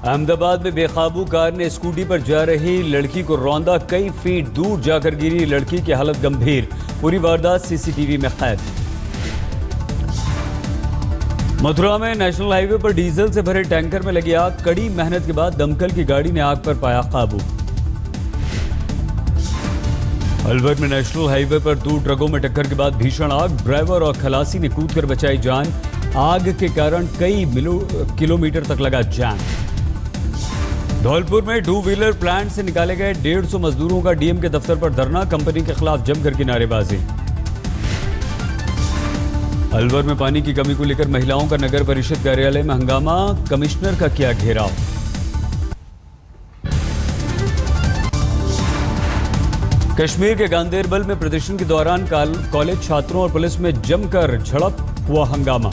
अहमदाबाद में बेकाबू कार ने स्कूटी पर जा रही लड़की को रौंदा, कई फीट दूर जाकर गिरी। लड़की की हालत गंभीर। पूरी वारदात सीसीटीवी में कैद। मथुरा में नेशनल हाईवे पर डीजल से भरे टैंकर में लगी आग। कड़ी मेहनत के बाद दमकल की गाड़ी ने आग पर पाया काबू। अलवर में नेशनल हाईवे पर 2 ट्रकों में टक्कर के बाद भीषण आग। ड्राइवर और खलासी ने कूदकर बचाई जान। आग के कारण कई किलोमीटर तक लगा जाम। धौलपुर में 2 व्हीलर प्लांट से निकाले गए 150 मजदूरों का डीएम के दफ्तर पर धरना। कंपनी के खिलाफ जमकर की नारेबाजी। अलवर में पानी की कमी को लेकर महिलाओं का नगर परिषद कार्यालय में हंगामा। कमिश्नर का किया घेराव। कश्मीर के गांदेरबल में प्रदर्शन के दौरान कॉलेज छात्रों और पुलिस में जमकर झड़प, हुआ हंगामा।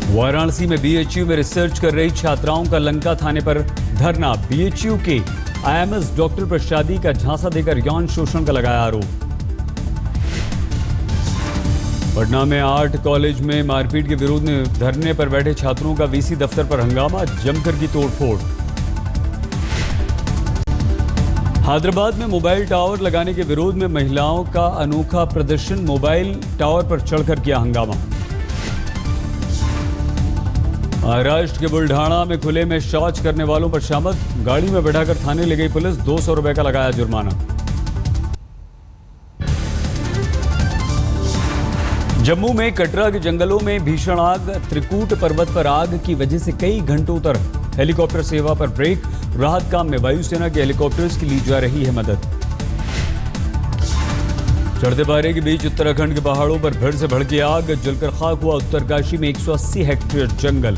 वाराणसी में बीएचयू में रिसर्च कर रही छात्राओं का लंका थाने पर धरना। बीएचयू के आईएमएस डॉक्टर पर शादी का झांसा देकर यौन शोषण का लगाया आरोप। पटना में आर्ट कॉलेज में मारपीट के विरोध में धरने पर बैठे छात्रों का वीसी दफ्तर पर हंगामा। जमकर की तोड़फोड़। हैदराबाद में मोबाइल टावर लगाने के विरोध में महिलाओं का अनोखा प्रदर्शन। मोबाइल टावर पर चढ़कर किया हंगामा। महाराष्ट्र के बुल्ढाना में खुले में शौच करने वालों पर शामत। गाड़ी में बैठाकर थाने ले गई पुलिस। 200 रुपए का लगाया जुर्माना। जम्मू में कटरा के जंगलों में भीषण आग। त्रिकूट पर्वत पर आग की वजह से कई घंटों तक हेलीकॉप्टर सेवा पर ब्रेक। राहत काम में वायुसेना के हेलीकॉप्टर्स की ली जा रही है मदद। चढ़ते पारे के बीच उत्तराखंड के पहाड़ों पर भीड़ से भड़की आग। जलकर खाक हुआ उत्तरकाशी में 180 हेक्टेयर जंगल।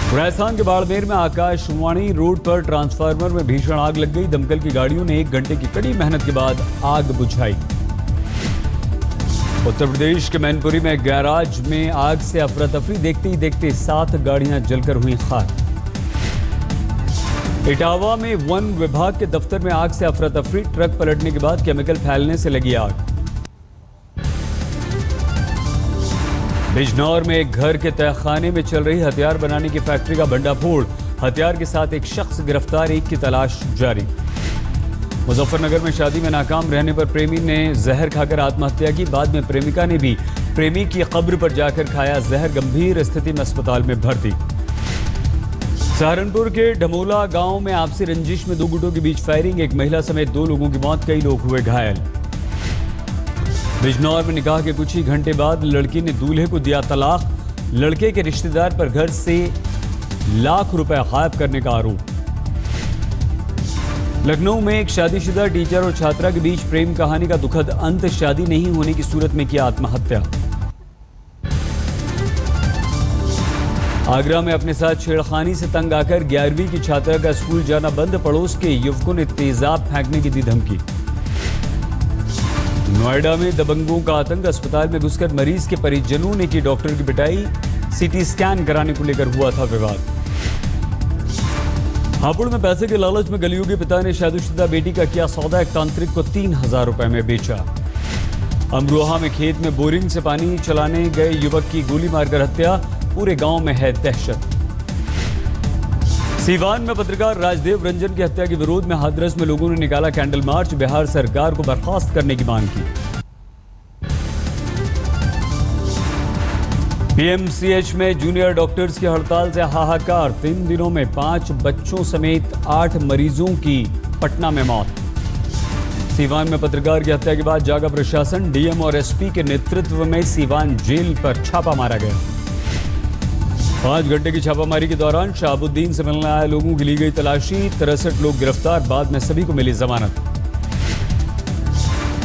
राजस्थान के बाड़मेर में आकाशवाणी रोड पर ट्रांसफार्मर में भीषण आग लग गई। दमकल की गाड़ियों ने 1 घंटे की कड़ी मेहनत के बाद आग बुझाई। उत्तर प्रदेश के मैनपुरी में गैराज में आग से अफरा तफरी। देखते ही देखते 7 गाड़ियां जलकर हुई खाक। इटावा में वन विभाग के दफ्तर में आग से अफरा तफरी। ट्रक पलटने के बाद केमिकल फैलने से लगी आग। बिजनौर में एक घर के तहखाने में चल रही हथियार बनाने की फैक्ट्री का भंडाफोड़। हथियार के साथ एक शख्स गिरफ्तार, एक की तलाश जारी। मुजफ्फरनगर में शादी में नाकाम रहने पर प्रेमी ने जहर खाकर आत्महत्या की। बाद में प्रेमिका ने भी प्रेमी की कब्र पर जाकर खाया जहर। गंभीर स्थिति में अस्पताल में भर्ती। सहारनपुर के ढमोला गांव में आपसी रंजिश में 2 गुटों के बीच फायरिंग। एक महिला समेत 2 लोगों की मौत, कई लोग हुए घायल। बिजनौर में निकाह के कुछ ही घंटे बाद लड़की ने दूल्हे को दिया तलाक। लड़के के रिश्तेदार पर घर से लाख रुपए गायब करने का आरोप। लखनऊ में एक शादीशुदा टीचर और छात्रा के बीच प्रेम कहानी का दुखद अंत। शादी नहीं होने की सूरत में किया आत्महत्या। आगरा में अपने साथ छेड़खानी से तंग आकर 11वीं की छात्रा का स्कूल जाना बंद। पड़ोस के युवकों ने तेजाब फेंकने की दी धमकी। नोएडा में दबंगों का आतंक। अस्पताल में घुसकर मरीज के परिजनों ने की डॉक्टर की पिटाई। सीटी स्कैन कराने को लेकर हुआ था विवाद। हापुड़ में पैसे के लालच में गलियों के पिता ने शादीशुदा बेटी का किया सौदा। एक तांत्रिक को 3000 रुपए में बेचा। अमरोहा में खेत में बोरिंग से पानी चलाने गए युवक की गोली मारकर हत्या। पूरे गांव में है दहशत। सीवान में पत्रकार राजदेव रंजन की हत्या के विरोध में हाथरस में लोगों ने निकाला कैंडल मार्च। बिहार सरकार को बर्खास्त करने की मांग की। पीएमसीएच में जूनियर डॉक्टर्स की हड़ताल से हाहाकार। 3 दिनों में 5 बच्चों समेत 8 मरीजों की पटना में मौत। सीवान में पत्रकार की हत्या के बाद जागा प्रशासन। डीएम और एसपी के नेतृत्व में सीवान जेल पर छापा मारा गया। 5 घंटे की छापामारी के दौरान शहाबुद्दीन से मिलने आए लोगों की ली गई तलाशी। 63 लोग गिरफ्तार। बाद में सभी को मिली जमानत।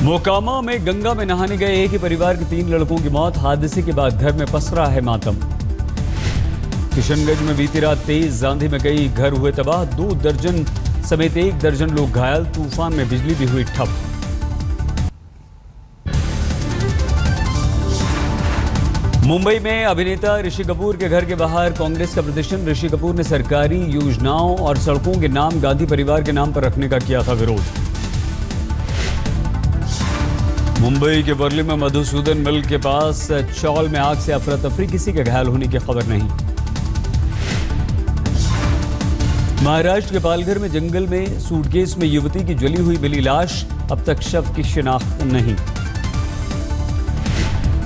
मोकामा में गंगा में नहाने गए एक ही परिवार के 3 लड़कों की मौत। हादसे के बाद घर में पसरा है मातम। किशनगंज में बीती रात तेज आंधी में कई घर हुए तबाह। 2 दर्जन समेत 1 दर्जन लोग घायल। तूफान में बिजली भी हुई ठप। मुंबई में अभिनेता ऋषि कपूर के घर के बाहर कांग्रेस का प्रदर्शन। ऋषि कपूर ने सरकारी योजनाओं और सड़कों के नाम गांधी परिवार के नाम पर रखने का किया था विरोध। मुंबई के वर्ली में मधुसूदन मिल के पास चौल में आग से अफरा तफरी, किसी के घायल होने की खबर नहीं। महाराष्ट्र के पालघर में जंगल में सूटकेस में युवती की जली हुई मिली लाश, अब तक शव की शिनाख्त नहीं।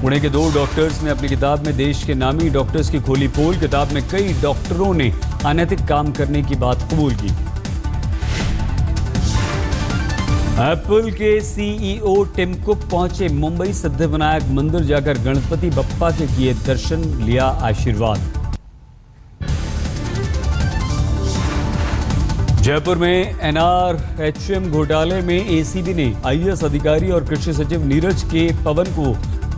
पुणे के 2 डॉक्टर्स ने अपनी किताब में देश के नामी डॉक्टर्स की खोली पोल। किताब में कई डॉक्टरों ने अनैतिक काम करने की बात कबूल की। एप्पल के सीईओ टिम कुक पहुंचे मुंबई सिद्धिविनायक मंदिर, जाकर गणपति बप्पा के किए दर्शन, लिया आशीर्वाद। जयपुर में एनआरएचएम घोटाले में एसीबी ने आईएएस अधिकारी और कृषि सचिव नीरज के पवन को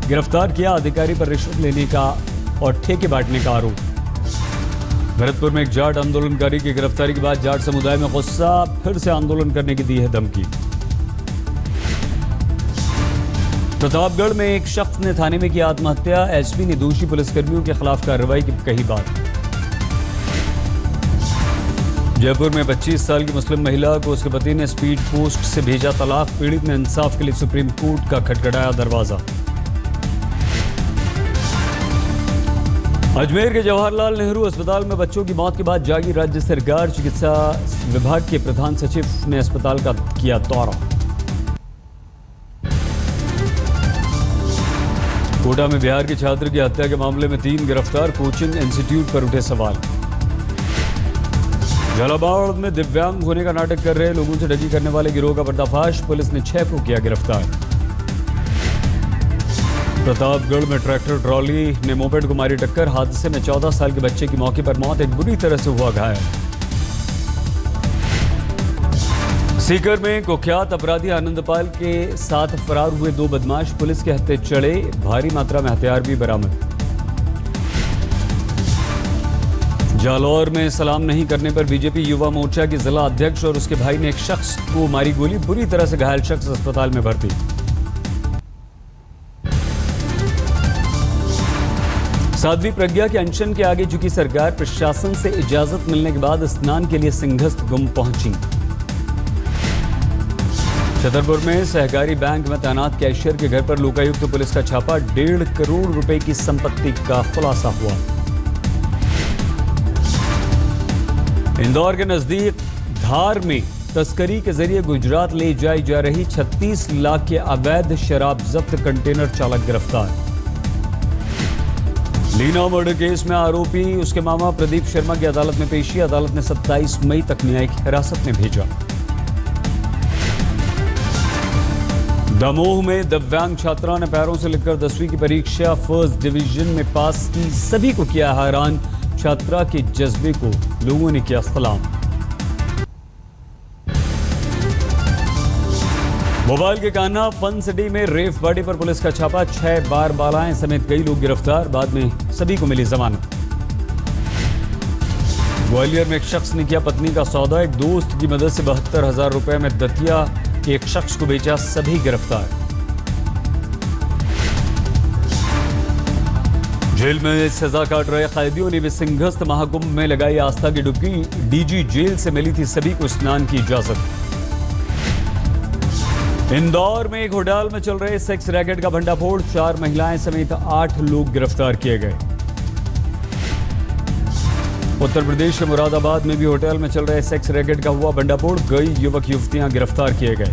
गिरफ्तार किया। अधिकारी पर रिश्वत लेने का और ठेके बांटने का आरोप। भरतपुर में एक जाट आंदोलनकारी की गिरफ्तारी के बाद जाट समुदाय में गुस्सा, फिर से आंदोलन करने की दी है धमकी। प्रतापगढ़ में एक शख्स ने थाने में की आत्महत्या, एसपी ने दोषी पुलिसकर्मियों के खिलाफ कार्रवाई की कही बात। जयपुर में 25 साल की मुस्लिम महिला को उसके पति ने स्पीड पोस्ट से भेजा तलाक, पीड़ित ने इंसाफ के लिए सुप्रीम कोर्ट का खटखटाया दरवाजा। अजमेर के जवाहरलाल नेहरू अस्पताल में बच्चों की मौत के बाद जागी राज्य सरकार। चिकित्सा विभाग के प्रधान सचिव ने अस्पताल का किया दौरा। कोटा में बिहार के छात्र की हत्या के मामले में 3 गिरफ्तार, कोचिंग इंस्टीट्यूट पर उठे सवाल। झालावाड़ में दिव्यांग होने का नाटक कर रहे लोगों से ठगी करने वाले गिरोह का पर्दाफाश, पुलिस ने 6 को किया गिरफ्तार। प्रतापगढ़ में ट्रैक्टर ट्रॉली ने मोपेड को मारी टक्कर, हादसे में 14 साल के बच्चे की मौके पर मौत, एक बुरी तरह से हुआ घायल। सीकर में कुख्यात अपराधी आनंदपाल के साथ फरार हुए 2 बदमाश, पुलिस के हत्थे चढ़े, भारी मात्रा में हथियार भी बरामद। जालौर में सलाम नहीं करने पर बीजेपी युवा मोर्चा के जिला अध्यक्ष और उसके भाई ने एक शख्स को मारी गोली, बुरी तरह से घायल शख्स अस्पताल में भर्ती। साध्वी प्रज्ञा के अनशन के आगे झुकी सरकार, प्रशासन से इजाजत मिलने के बाद स्नान के लिए सिंघस्त गुम पहुंची। छतरपुर में सहकारी बैंक में तैनात कैशियर के घर पर लोकायुक्त पुलिस का छापा, 1.5 करोड़ रुपए की संपत्ति का खुलासा हुआ। इंदौर के नजदीक धार में तस्करी के जरिए गुजरात ले जाई जा रही 36 लाख के अवैध शराब जब्त, कंटेनर चालक गिरफ्तार। लीना मर्डर केस में आरोपी उसके मामा प्रदीप शर्मा की अदालत में पेशी, अदालत ने 27 मई तक न्यायिक हिरासत में भेजा। दमोह में दिव्यांग छात्रा ने पैरों से लिखकर 10वीं की परीक्षा फर्स्ट डिवीजन में पास की, सभी को किया हैरान, छात्रा के जज्बे को लोगों ने किया सलाम। भोपाल के कान्हा फन सिटी में रेफ पार्टी पर पुलिस का छापा, 6 बार बालाएं समेत कई लोग गिरफ्तार, बाद में सभी को मिली जमानत। ग्वालियर में एक शख्स ने किया पत्नी का सौदा, एक दोस्त की मदद से 72,000 रुपए में दतिया एक शख्स को बेचा, सभी गिरफ्तार। जेल में सजा काट रहे कैदियों ने भी सिंघस्त महाकुंभ में लगाई आस्था की डुबकी, डीजी जेल से मिली थी सभी को स्नान की इजाजत। इंदौर में एक होटल में चल रहे सेक्स रैकेट का भंडाफोड़, 4 महिलाएं समेत 8 लोग गिरफ्तार किए गए। उत्तर प्रदेश के मुरादाबाद में भी होटल में चल रहे सेक्स रैकेट का हुआ भंडाफोड़, कई युवक युवतियां गिरफ्तार किए गए।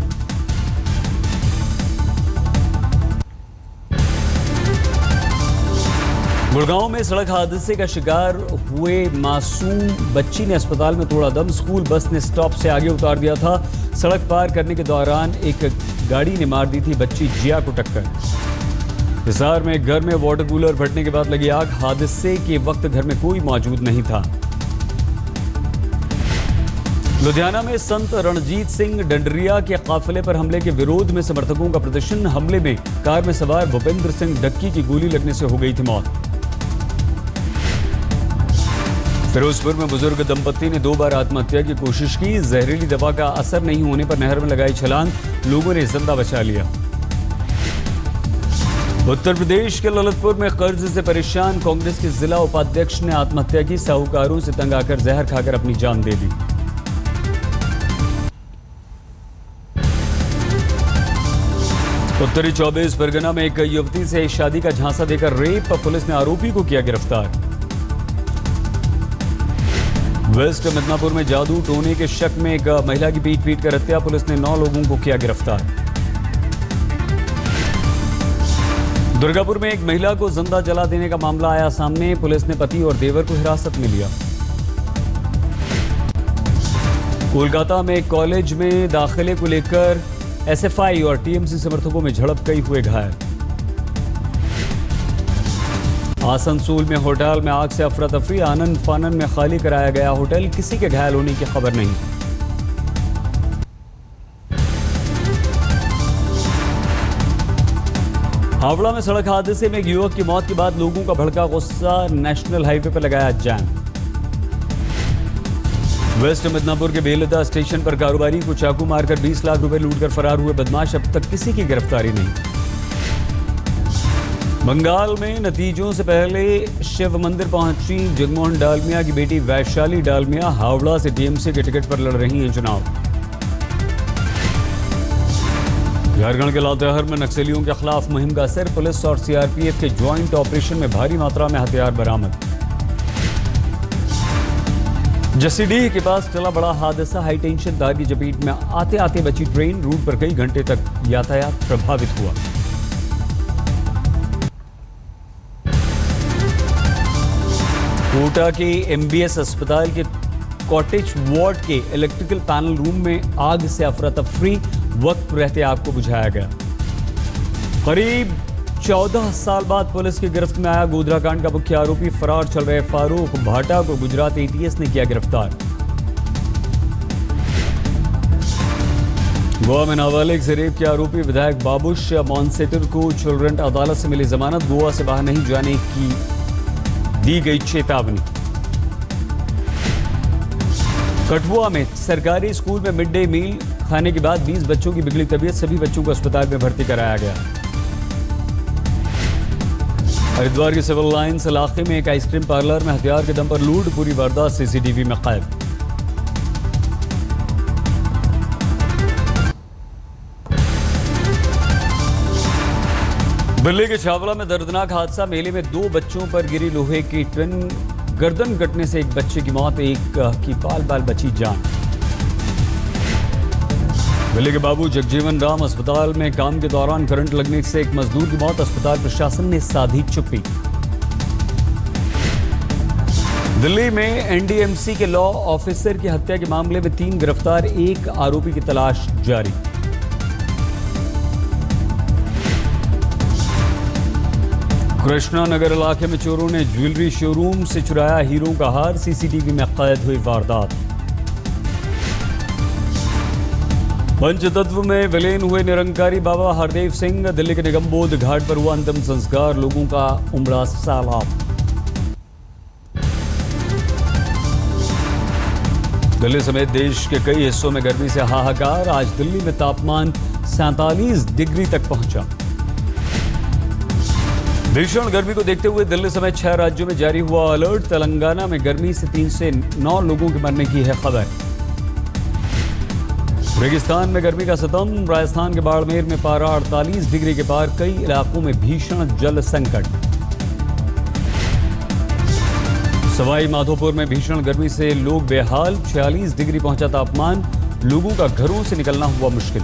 गुड़गांव में सड़क हादसे का शिकार हुए मासूम बच्ची ने अस्पताल में तोड़ा दम, स्कूल बस ने स्टॉप से आगे उतार दिया था, सड़क पार करने के दौरान एक गाड़ी ने मार दी थी बच्ची जिया को टक्कर। हिसार में घर में वाटर कूलर फटने के बाद लगी आग, हादसे के वक्त घर में कोई मौजूद नहीं था। लुधियाना में संत रणजीत सिंह डंडरिया के काफिले पर हमले के विरोध में समर्थकों का प्रदर्शन, हमले में कार में सवार भूपेंद्र सिंह डक्की की गोली लगने से हो गई थी मौत। फिरोजपुर में बुजुर्ग दंपत्ति ने 2 बार आत्महत्या की कोशिश की, जहरीली दवा का असर नहीं होने पर नहर में लगाई छलांग, लोगों ने जिंदा बचा लिया। उत्तर प्रदेश के ललितपुर में कर्ज से परेशान कांग्रेस के जिला उपाध्यक्ष ने आत्महत्या की, साहूकारों से तंग आकर जहर खाकर अपनी जान दे दी। उत्तरी 24 परगना में एक युवती से शादी का झांसा देकर रेप, पुलिस ने आरोपी को किया गिरफ्तार। वेस्ट मिदनापुर में जादू टोने के शक में एक महिला की पीट कर हत्या, पुलिस ने 9 लोगों को किया गिरफ्तार। दुर्गापुर में एक महिला को जिंदा जला देने का मामला आया सामने, पुलिस ने पति और देवर को हिरासत में लिया। कोलकाता में एक कॉलेज में दाखिले को लेकर एसएफआई और टीएमसी समर्थकों में झड़प, कई हुए घायल। आसनसोल में होटल में आग से अफरा तफरी, आनंद फानन में खाली कराया गया होटल, किसी के घायल होने की खबर नहीं। हावड़ा में सड़क हादसे में एक युवक की मौत के बाद लोगों का भड़का गुस्सा, नेशनल हाईवे पर लगाया जाम। वेस्ट मिदनापुर के बेलदा स्टेशन पर कारोबारी को चाकू मारकर 20 लाख रुपए लूटकर फरार हुए बदमाश, अब तक किसी की गिरफ्तारी नहीं। बंगाल में नतीजों से पहले शिव मंदिर पहुंची जगमोहन डालमिया की बेटी वैशाली डालमिया, हावड़ा से टीएमसी के टिकट पर लड़ रही हैं चुनाव। झारखंड के लातेहार में नक्सलियों के खिलाफ मुहिम का असर, पुलिस और सीआरपीएफ के ज्वाइंट ऑपरेशन में भारी मात्रा में हथियार बरामद। जसीडीह के पास चला बड़ा हादसा, हाई टेंशन तार की चपेट में आते आते बची ट्रेन, रूट पर कई घंटे तक यातायात प्रभावित हुआ। कोटा के एमबीएस अस्पताल के कॉटेज वार्ड के इलेक्ट्रिकल पैनल रूम में आग से अफरा तफरी, वक्त रहते आग को बुझाया गया। करीब 14 साल बाद पुलिस की गिरफ्त में आया गोधरा कांड का मुख्य आरोपी, फरार चल रहे फारूक भाटा को गुजरात एटीएस ने किया गिरफ्तार। गोवा में नाबालिग से रेप के आरोपी विधायक बाबुश मॉन्सेटर को चिल्ड्रन अदालत से मिली जमानत, गोवा से बाहर नहीं जाने की दी गई चेतावनी। कठुआ में सरकारी स्कूल में मिड डे मील खाने के बाद 20 बच्चों की बिगड़ी तबीयत, सभी बच्चों को अस्पताल में भर्ती कराया गया। हरिद्वार के सिविल लाइन्स इलाके में एक आइसक्रीम पार्लर में हथियार के दम पर लूट, पूरी वारदात सीसीटीवी में कैद। दिल्ली के छावला में दर्दनाक हादसा, मेले में 2 बच्चों पर गिरी लोहे की टिन, गर्दन कटने से एक बच्चे की मौत, एक की बाल बाल बची जान। दिल्ली के बाबू जगजीवन राम अस्पताल में काम के दौरान करंट लगने से एक मजदूर की मौत, अस्पताल प्रशासन ने साधी चुप्पी। दिल्ली में एनडीएमसी के लॉ ऑफिसर की हत्या के मामले में 3 गिरफ्तार, 1 आरोपी की तलाश जारी। कृष्णा नगर इलाके में चोरों ने ज्वेलरी शोरूम से चुराया हीरों का हार, सीसीटीवी में कैद हुई वारदात। पंचतत्व में विलीन हुए निरंकारी बाबा हरदेव सिंह, दिल्ली के निगमबोध घाट पर हुआ अंतिम संस्कार, लोगों का उमड़ा सैलाब। दिल्ली समेत देश के कई हिस्सों में गर्मी से हाहाकार, आज दिल्ली में तापमान 47 डिग्री तक पहुंचा। भीषण गर्मी को देखते हुए दिल्ली समेत 6 राज्यों में जारी हुआ अलर्ट, तेलंगाना में गर्मी से 3 से 9 लोगों के मरने की है खबर। रेगिस्तान में गर्मी का सितम, राजस्थान के बाड़मेर में पारा 48 डिग्री के पार, कई इलाकों में भीषण जल संकट। सवाई माधोपुर में भीषण गर्मी से लोग बेहाल, 46 डिग्री पहुंचा तापमान, लोगों का घरों से निकलना हुआ मुश्किल।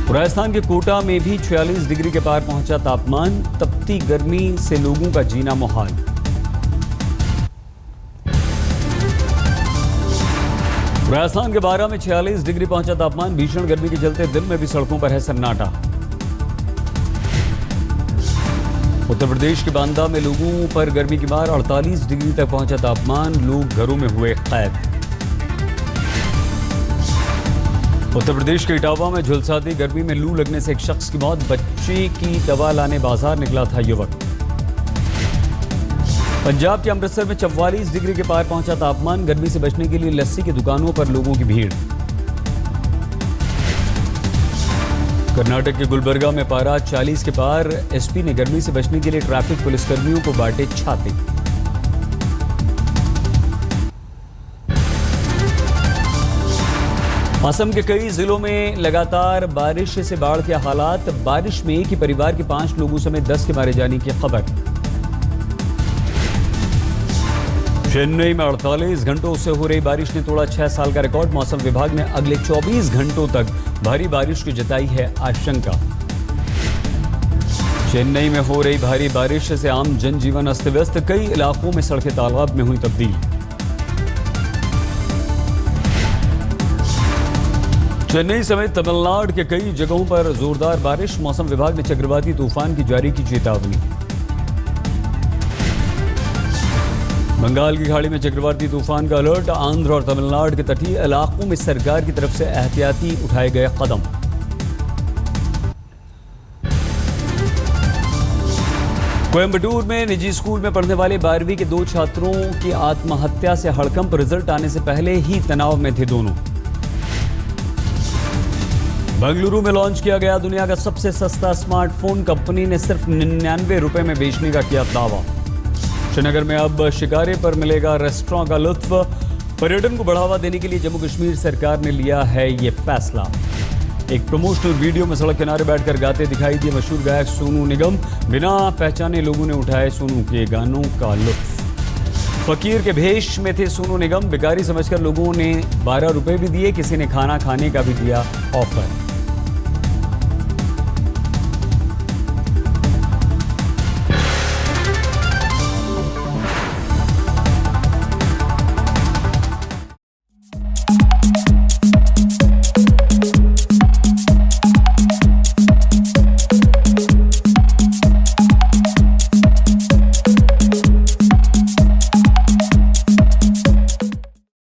राजस्थान के कोटा में भी 46 डिग्री के पार पहुंचा तापमान, तपती गर्मी से लोगों का जीना मुहाल। राजस्थान के बारा में 46 डिग्री पहुंचा तापमान, भीषण गर्मी के चलते दिन में भी सड़कों पर है सन्नाटा। उत्तर प्रदेश के बांदा में लोगों पर गर्मी की मार, 48 डिग्री तक पहुंचा तापमान, लोग घरों में हुए कैद। उत्तर प्रदेश के इटावा में झुलसाती गर्मी में लू लगने से एक शख्स की मौत, बच्चे की दवा लाने बाजार निकला था युवक। पंजाब के अमृतसर में 44 डिग्री के पार पहुंचा तापमान, गर्मी से बचने के लिए लस्सी की दुकानों पर लोगों की भीड़। कर्नाटक के गुलबर्गा में पारा 40 के पार, एसपी ने गर्मी से बचने के लिए ट्रैफिक पुलिसकर्मियों को बांटे छाते। असम के कई जिलों में लगातार बारिश से बाढ़ के हालात। बारिश में एक ही परिवार के 5 लोगों समेत 10 के मारे जाने की खबर। चेन्नई में 48 घंटों से हो रही बारिश ने तोड़ा 6 साल का रिकॉर्ड। मौसम विभाग ने अगले 24 घंटों तक भारी बारिश की जताई है आशंका। चेन्नई में हो रही भारी बारिश से आम जनजीवन अस्त व्यस्त। कई इलाकों में सड़कें तालाब में हुई तब्दील। चेन्नई समेत तमिलनाडु के कई जगहों पर जोरदार बारिश। मौसम विभाग ने चक्रवाती तूफान की जारी की चेतावनी। बंगाल की खाड़ी में चक्रवाती तूफान का अलर्ट। आंध्र और तमिलनाडु के तटीय इलाकों में सरकार की तरफ से एहतियाती उठाए गए कदम। कोयंबटूर में निजी स्कूल में पढ़ने वाले 12वीं के 2 छात्रों की आत्महत्या से हड़कंप। रिजल्ट आने से पहले ही तनाव में थे दोनों। बेंगलुरु में लॉन्च किया गया दुनिया का सबसे सस्ता स्मार्टफोन। कंपनी ने सिर्फ 99 रुपए में बेचने का किया दावा। श्रीनगर में अब शिकारे पर मिलेगा रेस्टोरेंट का लुत्फ। पर्यटन को बढ़ावा देने के लिए जम्मू कश्मीर सरकार ने लिया है ये फैसला। एक प्रमोशनल वीडियो में सड़क किनारे बैठकर गाते दिखाई दिए मशहूर गायक सोनू निगम। बिना पहचाने लोगों ने उठाए सोनू के गानों का लुत्फ। फकीर के भेष में थे सोनू निगम। भिखारी समझकर लोगों ने 12 रुपए भी दिए। किसी ने खाना खाने का भी दिया ऑफर।